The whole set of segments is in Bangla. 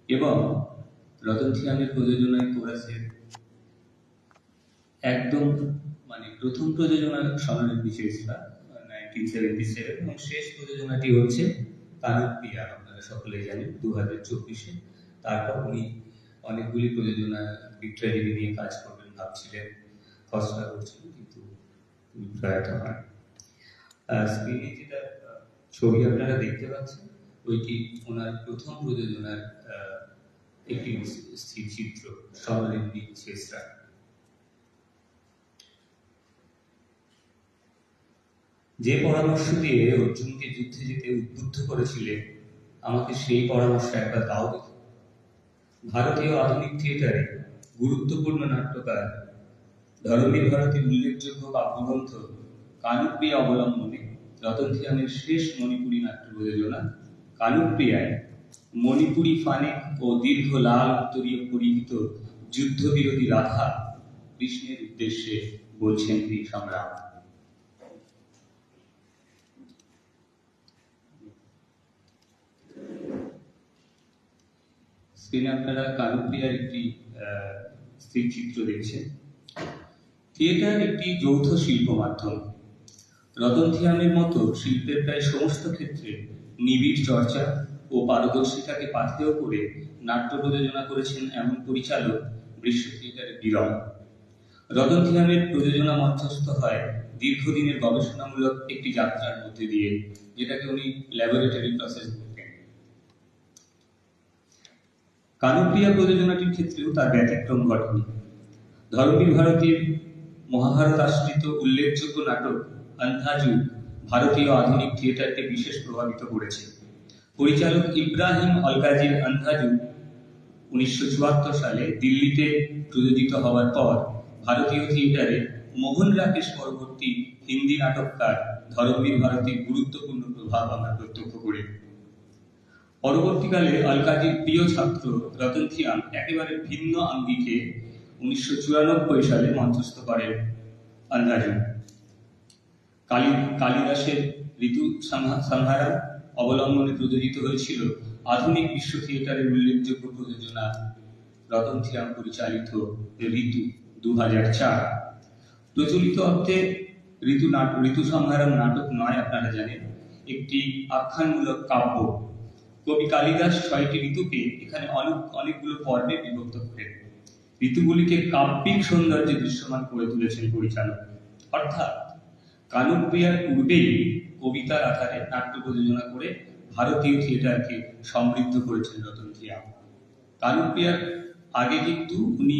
এবং রতন থিয়ামের প্রযোজনায় কোরাসের একদম প্রথম প্রযোজনা স্বর্ণলিপি শেষরা 1977 এবং শেষ প্রযোজনাটি হচ্ছে কানুপ্রিয়া, আপনারা সকলেই জানেন 2024-এ। তারপর উনি অনেকগুলি প্রযোজনা ট্র্যাজেডি নিয়ে কাজ করবেন ভাবছিলেন, খসড়া করছিলেন, কিন্তু প্রয়াত হয়। স্ক্রিনে যেটা ছবি আপনারা দেখতে পাচ্ছেন ওইটি ওনার প্রথম প্রযোজনার একটি স্থিরচিত্র, স্বর্ণলিপি শেষরা। যে পরামর্শ দিয়ে অর্জুনকে যুদ্ধে যেতে উদ্বুদ্ধ করেছিলেন, আমাকে সেই পরামর্শ একবার দাও দেখি। ভারতীয় আধুনিক থিয়েটারে গুরুত্বপূর্ণ নাট্যকার ধর্মবীর ভারতীর উল্লেখযোগ্য কাব্যগ্রন্থ কানুপ্রিয়া অবলম্বনে রতন থিয়ামের শেষ মণিপুরী নাট্য প্রযোজনা কানুপ্রিয়ায় মণিপুরী ফানেক ও দীর্ঘ লাল উত্তরীয় পরিহিত যুদ্ধবিরোধী রাধা কৃষ্ণের উদ্দেশ্যে বলছেন বীর সম্রাট। স্ক্রিনে আপনারা কানুপ্রিয়ার একটি স্থিরচিত্র দেখছেন। থিয়েটার একটি যৌথ শিল্প মাধ্যম। রতন থিয়ামের মতো শিল্পের প্রায় সমস্ত ক্ষেত্রে নিবিড় চর্চা ও পারদর্শিতাকে পাথেয় করে নাট্য প্রযোজনা করেছেন এমন পরিচালক বিশ্ব থিয়েটারে বিরল। রতন থিয়ামের প্রযোজনা মধ্যস্থ হয় দীর্ঘদিনের গবেষণামূলক একটি যাত্রার মধ্যে দিয়ে, যেটাকে উনি ল্যাবরেটরি প্রসেস বলতেন। কানুপ্রিয়া প্রযোজনাটির ক্ষেত্রেও তার ব্যতিক্রম ঘটেনি। ধর্মবীর ভারতীর মহাভারত আশ্রিত উল্লেখযোগ্য নাটক আন্ধাজু ভারতীয় আধুনিক থিয়েটারকে বিশেষ প্রভাবিত করেছে। পরিচালক ইব্রাহিম অলকাজির আন্ধাজু 1974 সালে দিল্লিতে প্রযোজিত হওয়ার পর ভারতীয় থিয়েটারে মোহন রাকেশ পরবর্তী হিন্দি নাটককার ধর্মবীর ভারতীর গুরুত্বপূর্ণ প্রভাব আমরা প্রত্যক্ষ করি। পরবর্তীকালে অলকাজির প্রিয় ছাত্র রতন থিয়াম একেবারে ভিন্ন আঙ্গিকে 1994 সালে মঞ্চস্থ করেন আন্ধাজু। কালিদাসের ঋতু সংহারা অবলম্বনে প্রযোজিত হয়েছিল আধুনিক বিশ্ব থিয়েটারের উল্লেখযোগ্য প্রযোজনা রতন থিয়াম পরিচালিত ঋতু 2004। প্রচলিত অর্থে ঋতু সংহারম নাটক নয়, আপনারা জানেন, একটি আখ্যানমূলক কাব্য। কবি কালিদাস 6টি ঋতুকে এখানে অনেকগুলো পর্বে বিভক্ত করেন। ঋতুগুলিকে কাব্যিক সৌন্দর্যে দৃশ্যমান করে তুলেছেন পরিচালক। অর্থাৎ কানুপ্রিয়ার পূর্বেই কবিতার আধারে নাট্য প্রযোজনা করে ভারতীয় থিয়েটারকে সমৃদ্ধ করেছেন রতন থিয়াম। কানুপ্রিয়ার আগে কিন্তু উনি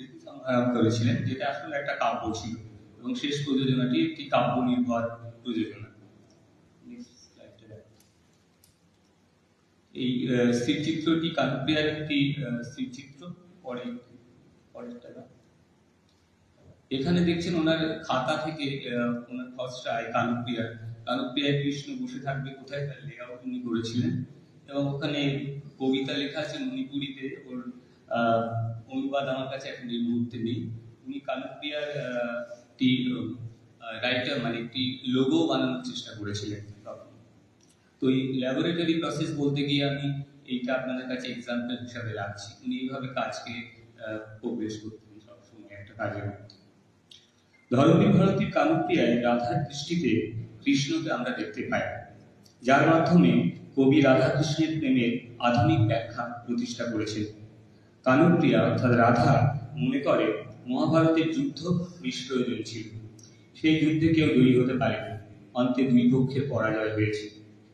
ঋতু সংহারম করেছিলেন, যেটা আসলে একটা কাব্য ছিল, এবং শেষ প্রযোজনাটি একটি কাব্য নির্ভর প্রযোজনা। এই স্থিরচিত্রটি কানুপ্রিয়ার একটি স্থিরচিত্র। এখানে দেখছেন ওনার খাতা থেকে ওনার খসড়ায় কানুপ্রিয়ায় কৃষ্ণ বসে থাকবে কোথায়, তার লেআউট উনি করেছিলেন, এবং ওখানে কবিতা লেখা আছে মণিপুরিতে। ওর অনুবাদ আমার কাছে এখন এই মুহূর্তে নেই। উনি কানুপ্রিয়ার রাইটার একটি লোগো বানানোর চেষ্টা করেছিলেন তখন। তো এই ল্যাবরেটরি প্রসেস বলতে গিয়ে আমি এইটা আপনাদের কাছে এক্সাম্পল হিসাবে রাখছি। উনি এইভাবে কাজকে প্রোগ্রেস করতেন সবসময় একটা কাজের মধ্যে। ধর্মবীর ভারতীর কানুপ্রিয়ায় রাধার দৃষ্টিতে কৃষ্ণকে আমরা দেখতে পাই, যার মাধ্যমে কবি রাধাকৃষ্ণের প্রেমের আধুনিক ব্যাখ্যা প্রতিষ্ঠা করেছেন। কানুপ্রিয়া অর্থাৎ রাধা মনে করে মহাভারতের যুদ্ধ নিষ্প্রয়োজন ছিল। সেই যুদ্ধে কেউ জয়ী হতে পারেনি, অন্তে দুই পক্ষের পরাজয় হয়েছে।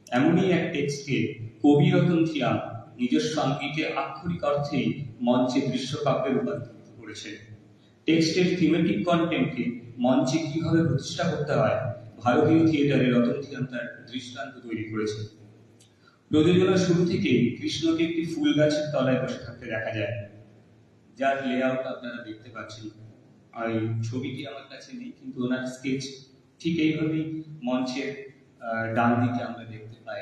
এমনই এক টেক্সটকে কবি রতন থিয়াম নিজস্ব আঙ্গিকে আক্ষরিক অর্থেই মঞ্চে দৃশ্যকাব্যে রূপান্তরিত করেছেন। টেক্সটের থিমেটিক কন্টেন্টকে মঞ্চে কিভাবে প্রতিষ্ঠা করতে হয়, ভারতীয় থিয়েটারে রতন থিয়াম তার দৃষ্টান্ত তৈরি করেছেন। প্রযোজনার শুরু থেকে কৃষ্ণকে একটি ফুল গাছের তলায় বসে থাকতে দেখা যায়, যার লেআউট আপনারা দেখতে পাচ্ছেন। আর এই ছবিটি আমার কাছে নেই, কিন্তু ওনার স্কেচ ঠিক এইভাবেই মঞ্চের ডান দিকে আমরা দেখতে পাই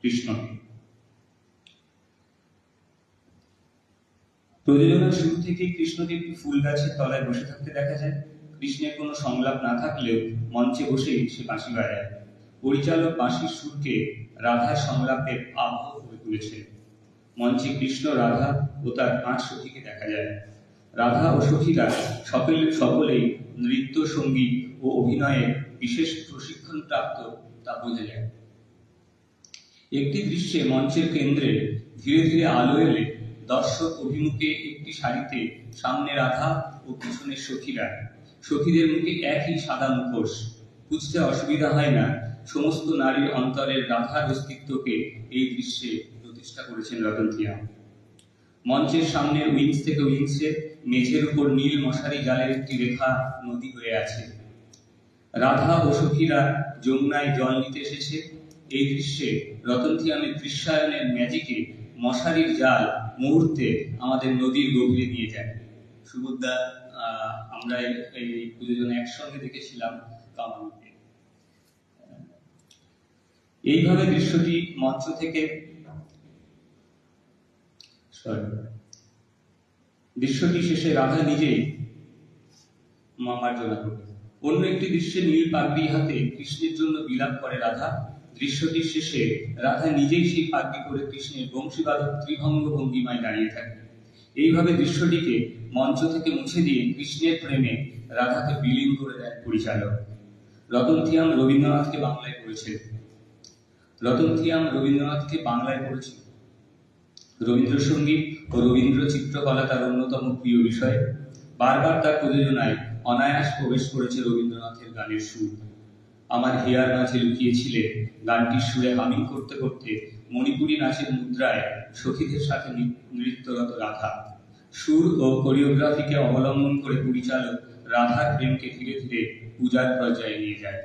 কৃষ্ণকে। প্রযোজনার শুরু থেকেই কৃষ্ণকে একটি ফুল গাছের তলায় বসে থাকতে দেখা যায়। কৃষ্ণের কোনো সংলাপ না থাকলেও মঞ্চে বসেই সে বাঁশি বাজায়। পরিচালক বাঁশির সুরকে রাধার সংলাপের আবহ করে তুলেছেন। মঞ্চে কৃষ্ণ, রাধা ও তার 5 সখীকে দেখা যায়। রাধা ও সখীরা সকলেই নৃত্য, সঙ্গীত ও অভিনয়ে বিশেষ প্রশিক্ষণ প্রাপ্ত, তা বোঝা যায়। একটি দৃশ্যে মঞ্চের কেন্দ্রে ধীরে ধীরে আলো এলে দর্শক অভিমুখে একটি সারিতে সামনে রাধা ও পিছনে সখীরা। সখীদের মুখে একই সাদা মুখোশ। বুঝতে অসুবিধা হয় না, সমস্ত নারীর অন্তরের রাধার অস্তিত্বকে এই দৃশ্যে প্রতিষ্ঠা করেছেন রতন থিয়াম। মঞ্চের সামনের উইংস থেকে উইংসে মেঝের উপর নীল মশারি জালের একটি রেখা নদী হয়ে আছে। রাধা ও সখীরা যমুনায় জল নিতে এসেছে। এই দৃশ্যে রতন থিয়ামের দৃশ্যায়নের ম্যাজিকে মশারির জাল মুহূর্তে আমাদের নদীর গভীরে নিয়ে যায়। সুবোধদা, আমরা এই পুজোজন একসঙ্গে দেখেছিলাম কামানিতে। এইভাবে দৃশ্যটি মঞ্চ থেকে দৃশ্যটি শেষে রাধা নিজেই মার্জনা করবে। অন্য একটি দৃশ্যে নীল পাগড়ি হাতে কৃষ্ণের জন্য বিলাপ করে রাধা। দৃশ্যটির শেষে রাধা নিজেই সেই পাগড়ি করে কৃষ্ণের বংশীবাদক ত্রিভঙ্গ ভঙ্গিমায় দাঁড়িয়ে থাকে। এইভাবে দৃশ্যটিকে মঞ্চ থেকে মুছে দিয়ে কৃষ্ণের প্রেমে রাধাকে বিলীন করে দেন পরিচালক। রতন থিয়াম রবীন্দ্রনাথকে বাংলায় পড়েছেন। রবীন্দ্রসঙ্গীত ও রবীন্দ্র চিত্রকলা তার অন্যতম প্রিয় বিষয়। বারবার তার প্রযোজনায় অনায়াস প্রবেশ করেছে রবীন্দ্রনাথের গানের সুর। আমার হিয়ার মাঝে লুকিয়েছিলে গানটির সুরে হামিং করতে করতে মণিপুরী নাচের মুদ্রায় সখীদের সাথে নৃত্যরত রাধা। সুর ও কোরিওগ্রাফিকে অবলম্বন করে পরিচালক রাধার প্রেমকে ধীরে ধীরে পূজার পর্যায়ে নিয়ে যায়।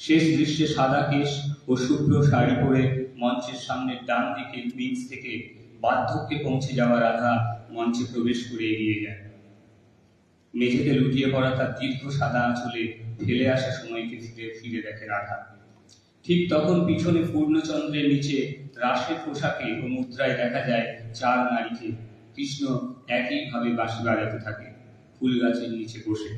শেষ দৃশ্যে সাদা কেশ ও শুভ্র শাড়ি পরে মঞ্চের সামনের ডান দিকে উইংস থেকে বার্ধক্যে পৌঁছে যাওয়া রাধা মঞ্চে প্রবেশ করে এগিয়ে যায়। মেঝেতে লুটিয়ে পড়া তার দীর্ঘ সাদা আঁচলে ফেলে আসা সময়কে ফিরে দেখে রাধা। ঠিক তখন পিছনে পূর্ণচন্দ্রের নিচে রাসের পোশাকে ও মুদ্রায় দেখা যায় 4 নারীকে। কৃষ্ণ একইভাবে বাঁশি বাজাতে থাকে ফুল গাছের নিচে বসে।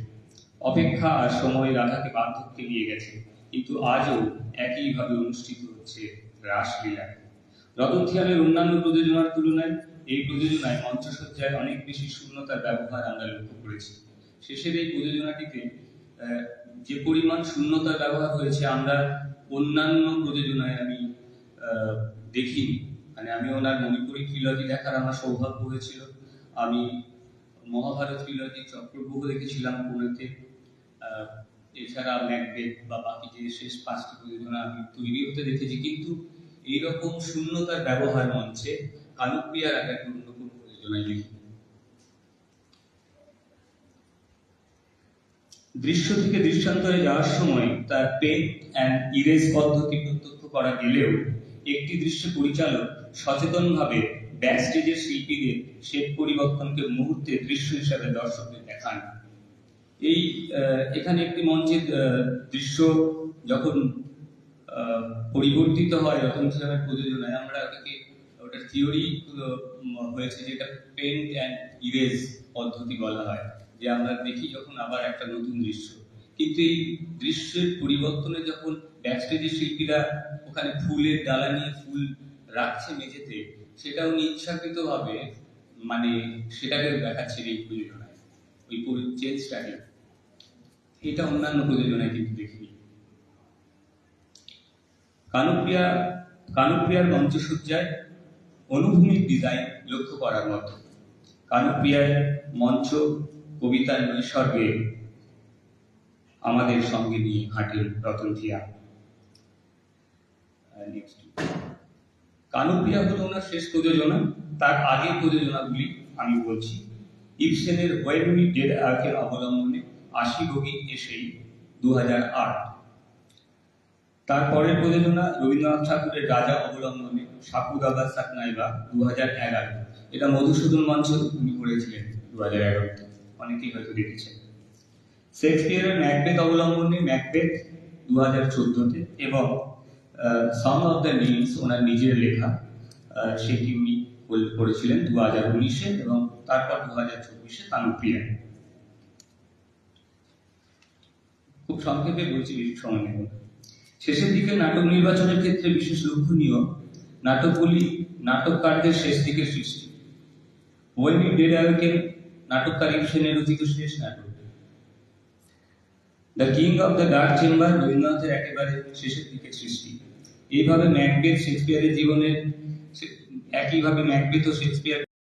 অপেক্ষা আর সময় রাধাকে বার্ধক্যে নিয়ে গেছে, কিন্তু আজও একইভাবে অনুষ্ঠিত হচ্ছে রাসলীলা। রতন থিয়ামের অন্যান্য প্রযোজনার তুলনায় এই প্রযোজনায় মঞ্চসজ্জায় অনেক বেশি শূন্যতার ব্যবহার আমরা লক্ষ্য করেছি। শেষের এই প্রযোজনাটিতে যে পরিমাণ শূন্যতার ব্যবহার হয়েছে আমরা অন্যান্য প্রযোজনায় আমি দেখিনি। মানে আমি ওনার মণিপুরী ট্রিলজি দেখার আমার সৌভাগ্য হয়েছিল। আমি মহাভারত ট্রিলজি চক্রব্যূহ দেখেছিলাম পুনেতে। এছাড়া ম্যাকবেথ বা বাকি যে শেষ 5টি প্রযোজনা আমি তৈরি হতে দেখেছি, কিন্তু এইরকম শূন্যতার ব্যবহার মঞ্চে কানুপ্রিয়ার আগে অন্য কোনো প্রযোজনায় দেখি। দৃশ্য থেকে দৃশ্যান্তরে যাওয়ার সময় তার পেন্ট অ্যান্ড ইরেজ পদ্ধতি প্রত্যক্ষ করা গেলেও একটি দৃশ্যে পরিচালক সচেতনভাবে ব্যাকস্টেজের শিল্পীদের শেপ পরিবর্তনকে মুহূর্তে দৃশ্য হিসাবে দর্শকদের দেখান। এখানে একটি মঞ্চের দৃশ্য যখন পরিবর্তিত হয় রতন থিয়ামের প্রযোজনায়, আমরা ওটার থিওরি হয়েছে যেটা পেন্ট অ্যান্ড ইরেজ পদ্ধতি বলা হয়, যে আমরা দেখি যখন আবার একটা নতুন দৃশ্য। কিন্তু এই দৃশ্যের পরিবর্তনে যখন ব্যাকস্টেজের শিল্পীরা ওখানে ফুলের ডালা নিয়ে ফুল রাখছে মেঝেতে, সেটা উনি ইচ্ছাকৃতভাবে মানে সেটাকে দেখাচ্ছেন এই প্রযোজনায়, ওই চেঞ্জটাকে। এটা অন্যান্য প্রযোজনায় কিন্তু দেখিনি। কানুপ্রিয়ার মঞ্চসজ্জায় অনুভূমিক ডিজাইন লক্ষ্য করার মতো। কানুপ্রিয়ার মঞ্চ কবিতার নৈসর্গে আমাদের সঙ্গে নিয়ে হাঁটেন রতন থিয়াম। কানুপ্রিয়া হলো ওনার শেষ প্রযোজনা। তার আগের প্রযোজনাগুলি আমি বলছি। ইবসেনের হোয়েন উই ডেড আর্থের অবলম্বনে 80 বগি এসেই 2008। তারপরের প্রযোজনা রবীন্দ্রনাথ ঠাকুরের রাজা অবলম্বনে সাপু দাদা সাকনাইবা 2011। এটা মধুসূদন মঞ্চ উনি করেছিলেন 2011-তে, অনেকেই হয়তো দেখেছেন। শেক্সপিয়ারের ম্যাকবেথ অবলম্বনে ম্যাকবেথ 2014-তে, এবং সং অফ দ্য নেমস ওনার নিজের লেখা, সেটি উনি করেছিলেন 2019-এ, এবং তারপর 2024-এ কানুপ্রিয়া। খুব সংক্ষেপে বলছি, বেশি সময় নেব। শেষের দিকে নাটক নির্বাচনের ক্ষেত্রে বিশেষ লক্ষণীয় নাটকগুলি নাটককারদের শেষ দিকের সৃষ্টি। When You Dead Awaken নাটককার ইবসেনের রচিত শেষ নাটক। The king of the dark chamber রবীন্দ্রনাথের একেবারে শেষের দিকের সৃষ্টি। এইভাবে ম্যাকবেথ শেক্সপিয়ারের জীবনের, একইভাবে ম্যাকবেথ ও শেক্সপিয়ার